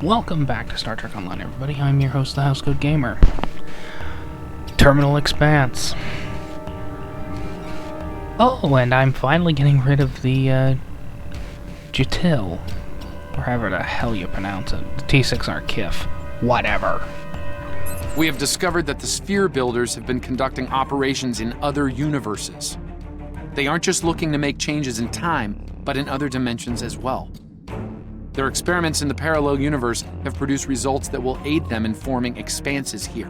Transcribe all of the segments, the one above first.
Welcome back to Star Trek Online, everybody. I'm your host, the Housecoat Gamer. Terminal Expanse. Oh, and I'm finally getting rid of the, Jhu'ael. Or however the hell you pronounce it. The T6 aren't Kif. Whatever. We have discovered that the Sphere Builders have been conducting operations in other universes. They aren't just looking to make changes in time, but in other dimensions as well. Their experiments in the parallel universe have produced results that will aid them in forming expanses here.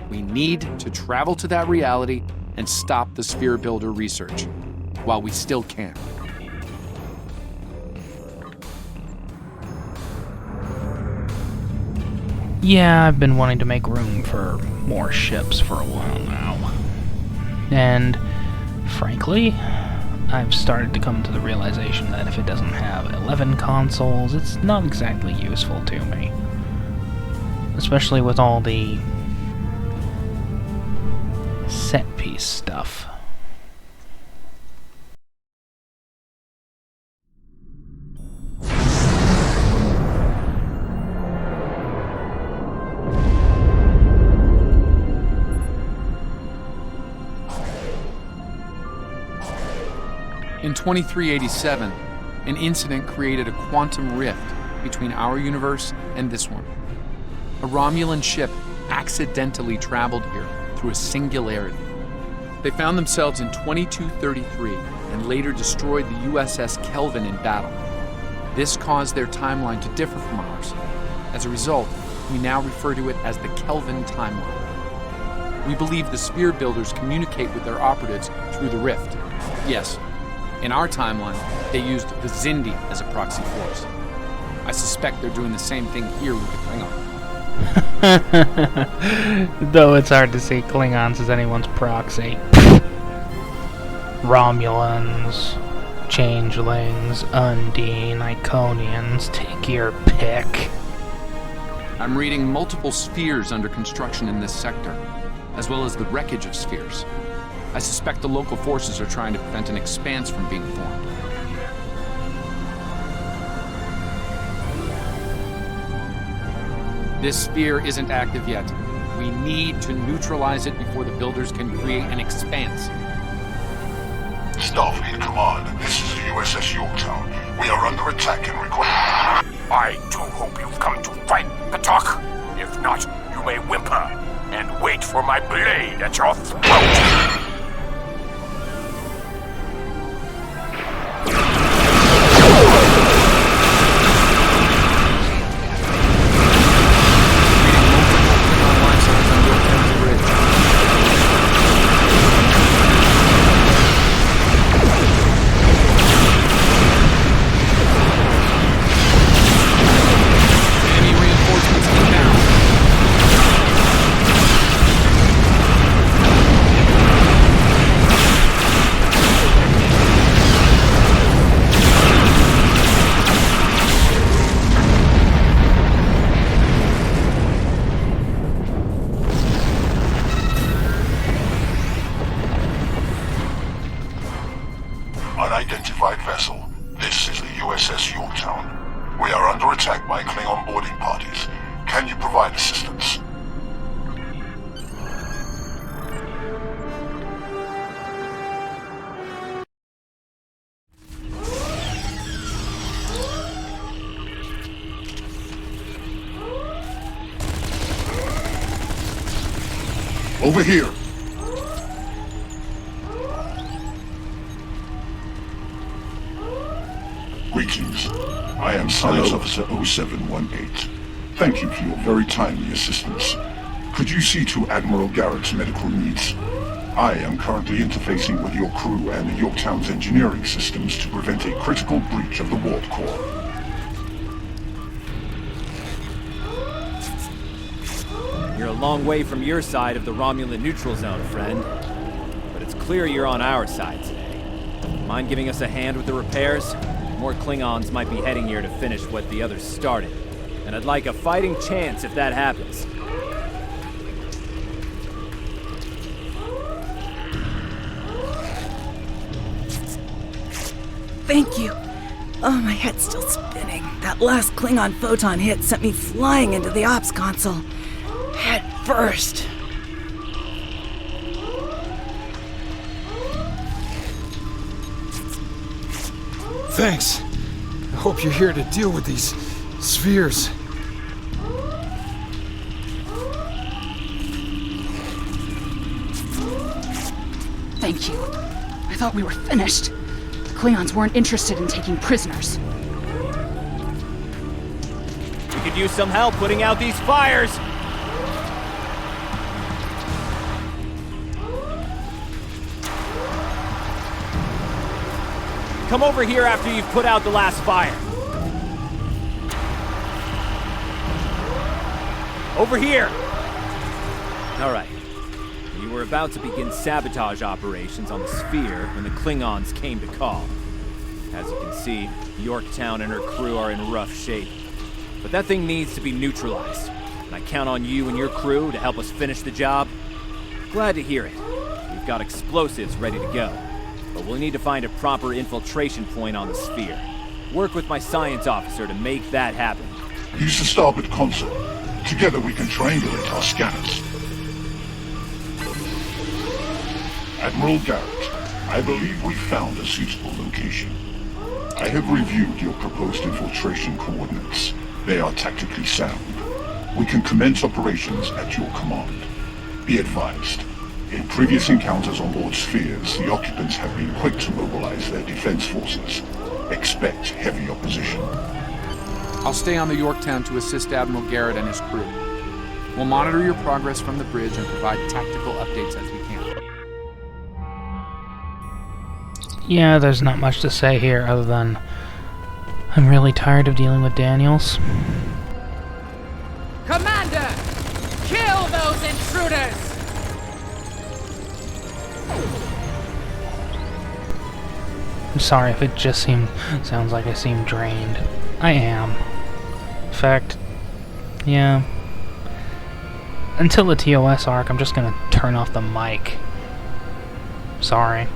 We need to travel to that reality and stop the Sphere Builder research, while we still can. Yeah, I've been wanting to make room for more ships for a while now. And, frankly, I've started to come to the realization that if it doesn't have 11 consoles, it's not exactly useful to me. Especially with all the set-piece stuff. In 2387, an incident created a quantum rift between our universe and this one. A Romulan ship accidentally traveled here through a singularity. They found themselves in 2233 and later destroyed the USS Kelvin in battle. This caused their timeline to differ from ours. As a result, we now refer to it as the Kelvin Timeline. We believe the Sphere Builders communicate with their operatives through the rift. Yes, in our timeline, they used the Xindi as a proxy force. I suspect they're doing the same thing here with the Klingon. Though it's hard to see Klingons as anyone's proxy. Romulans, Changelings, Undine, Iconians, take your pick. I'm reading multiple spheres under construction in this sector, as well as the wreckage of spheres. I suspect the local forces are trying to prevent an expanse from being formed. This sphere isn't active yet. We need to neutralize it before the builders can create an expanse. Starfleet Command, this is the Uss Yorktown. We are under attack and require... I do hope you've come to fight the talk. If not, you may whimper and wait for my blade at your throat. Unidentified vessel. This is the USS Yorktown. We are under attack by Klingon boarding parties. Can you provide assistance? Over here. Greetings. I am Science Officer 0718. Thank you for your very timely assistance. Could you see to Admiral Garrett's medical needs? I am currently interfacing with your crew and the Yorktown's engineering systems to prevent a critical breach of the warp core. You're a long way from your side of the Romulan neutral zone, friend. But it's clear you're on our side today. Mind giving us a hand with the repairs? More Klingons might be heading here to finish what the others started. And I'd like a fighting chance if that happens. Thank you. Oh, my head's still spinning. That last Klingon photon hit sent me flying into the ops console. Head first. Thanks. I hope you're here to deal with these spheres. Thank you. I thought we were finished. The Klingons weren't interested in taking prisoners. We could use some help putting out these fires! Come over here after you've put out the last fire. Over here! Alright. We were about to begin sabotage operations on the sphere when the Klingons came to call. As you can see, Yorktown and her crew are in rough shape. But that thing needs to be neutralized, and I count on you and your crew to help us finish the job. Glad to hear it. We've got explosives ready to go, but we'll need to find a proper infiltration point on the sphere. Work with my science officer to make that happen. Use the starboard console. Together we can triangulate our scanners. Admiral Garrett, I believe we found a suitable location. I have reviewed your proposed infiltration coordinates. They are tactically sound. We can commence operations at your command. Be advised, in previous encounters on board spheres, the occupants have been quick to mobilize their defense forces. Expect heavy opposition. I'll stay on the Yorktown to assist Admiral Garrett and his crew. We'll monitor your progress from the bridge and provide tactical updates as we can. Yeah, there's not much to say here other than I'm really tired of dealing with Daniels. Commander! Kill those intruders! I'm sorry if it just sounds like I seem drained. I am. In fact, yeah. Until the TOS arc, I'm just gonna turn off the mic. Sorry.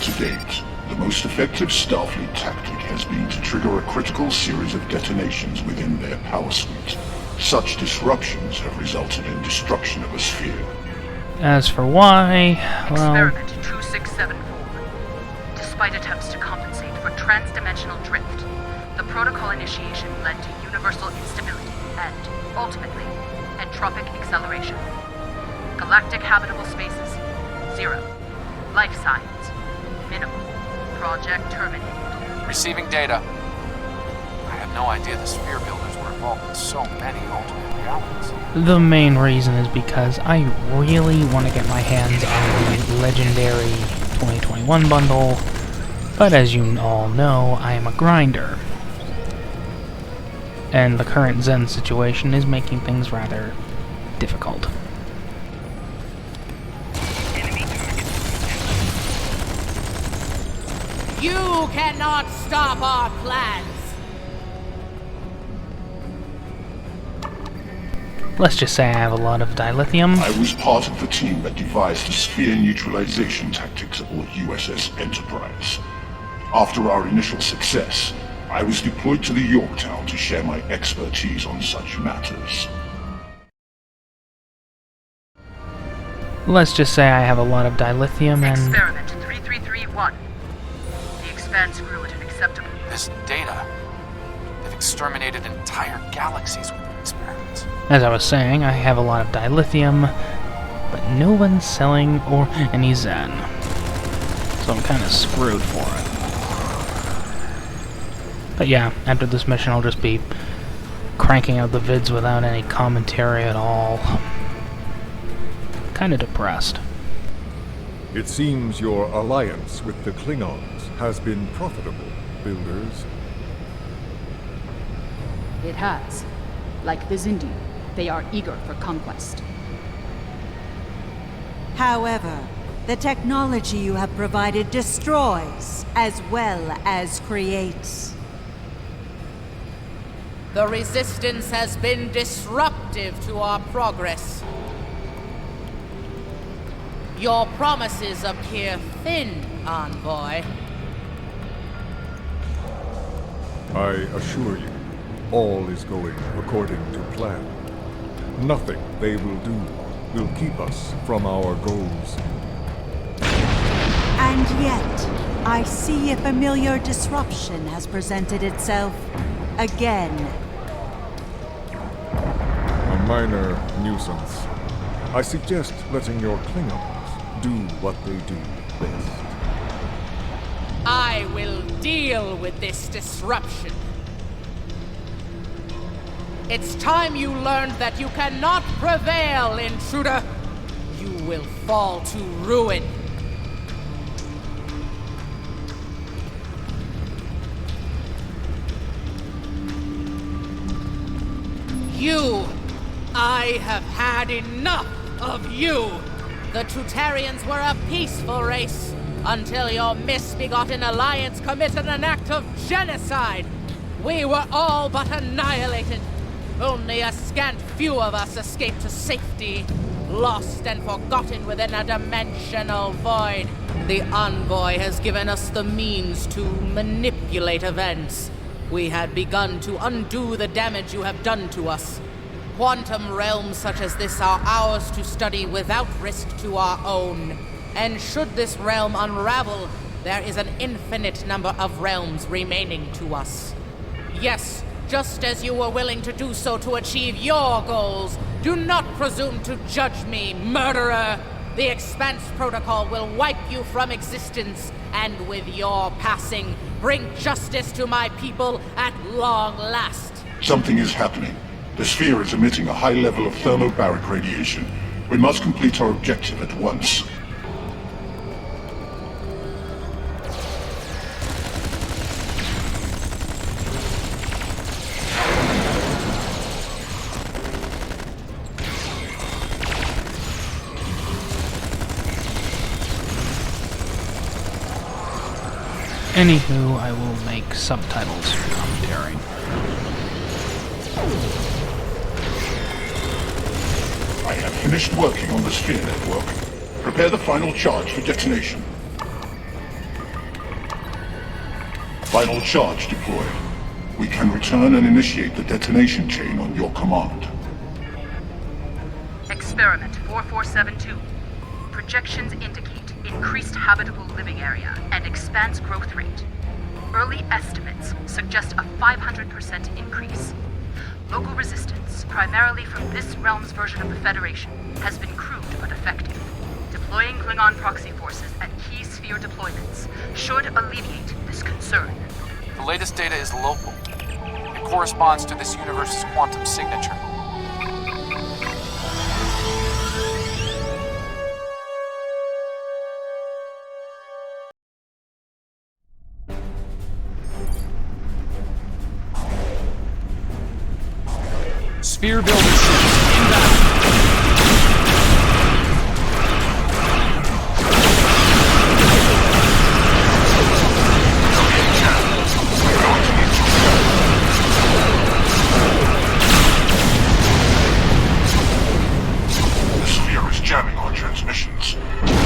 To date, the most effective Starfleet tactic has been to trigger a critical series of detonations within their power suite. Such disruptions have resulted in destruction of a sphere. As for why, well... Experiment 2674. Despite attempts to compensate for transdimensional drift, the protocol initiation led to universal instability and, ultimately, entropic acceleration. Galactic habitable spaces, 0. Life signs, minimal. Project terminated. Receiving data. I had no idea the sphere builders were involved in so many alternate realities. The main reason is because I really want to get my hands on the legendary 2021 bundle, but as you all know, I am a grinder. And the current Zen situation is making things rather difficult. You cannot stop our plans! Let's just say I have a lot of dilithium. I was part of the team that devised the sphere neutralization tactics aboard USS Enterprise. After our initial success, I was deployed to the Yorktown to share my expertise on such matters. Let's just say I have a lot of dilithium and... Experiment 3331. The Expanse grew at an acceptable... This data. They've exterminated entire galaxies with their experiments. As I was saying, I have a lot of dilithium, but no one's selling or any Zen. So I'm kind of screwed for it. But yeah, after this mission I'll just be cranking out the vids without any commentary at all. Kinda depressed. It seems your alliance with the Klingons has been profitable, builders. It has. Like the Zindi, they are eager for conquest. However, the technology you have provided destroys as well as creates. The Resistance has been disruptive to our progress. Your promises appear thin envoy. I assure you, all is going according to plan. Nothing they will do will keep us from our goals. And yet, I see a familiar disruption has presented itself again. A minor nuisance. I suggest letting your Klingons do what they do best. I will deal with this disruption. It's time you learned that you cannot prevail, intruder. You will fall to ruin. I have had enough of you. The Tutarians were a peaceful race until your misbegotten alliance committed an act of genocide. We were all but annihilated. Only a scant few of us escaped to safety, lost and forgotten within a dimensional void. The Envoy has given us the means to manipulate events. We had begun to undo the damage you have done to us. Quantum realms such as this are ours to study without risk to our own. And should this realm unravel, there is an infinite number of realms remaining to us. Yes, just as you were willing to do so to achieve your goals, do not presume to judge me, murderer! The Expanse Protocol will wipe you from existence, and with your passing, bring justice to my people at long last. Something is happening. The sphere is emitting a high level of thermobaric radiation. We must complete our objective at once. Anywho, I will make subtitles for commentary. I have finished working on the sphere network. Prepare the final charge for detonation. Final charge deployed. We can return and initiate the detonation chain on your command. Experiment 4472. Projections indicate increased habitable living area and expanse growth rate. Early estimates suggest a 500% increase. Local resistance, primarily from this realm's version of the Federation, has been crude but effective. Deploying Klingon proxy forces at key sphere deployments should alleviate this concern. The latest data is local. It corresponds to this universe's quantum signature. Sphere builder ships inbound. The sphere is jamming our transmissions.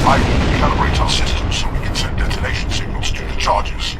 I will recalibrate our systems so we can send detonation signals to the charges.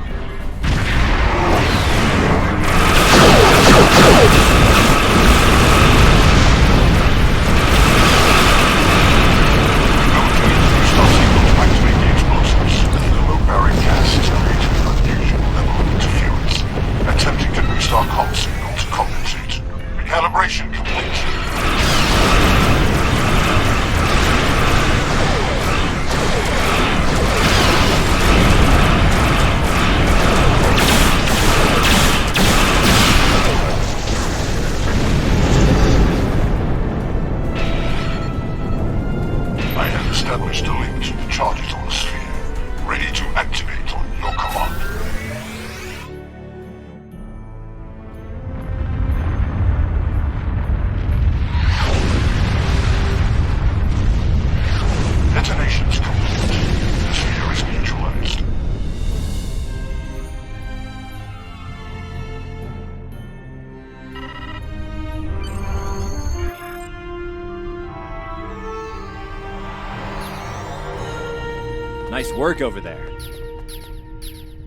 Nice work over there.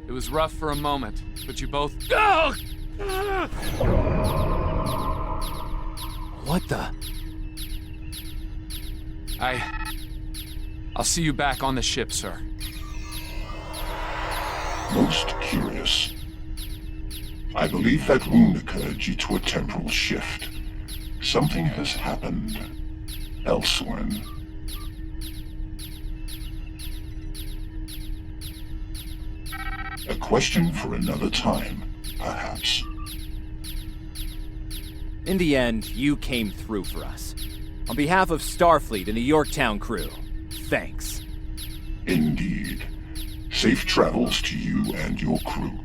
It was rough for a moment, but you both... What the? I'll see you back on the ship, sir. Most curious. I believe that wound occurred due to a temporal shift. Something has happened elsewhere. A question for another time, perhaps. In the end, you came through for us. On behalf of Starfleet and the Yorktown crew, thanks. Indeed. Safe travels to you and your crew.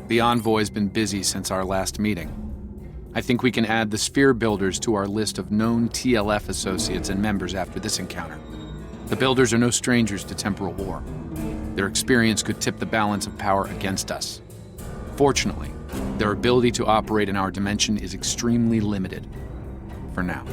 The Envoy's been busy since our last meeting. I think we can add the Sphere Builders to our list of known TLF associates and members after this encounter. The Builders are no strangers to temporal war. Their experience could tip the balance of power against us. Fortunately, their ability to operate in our dimension is extremely limited. For now.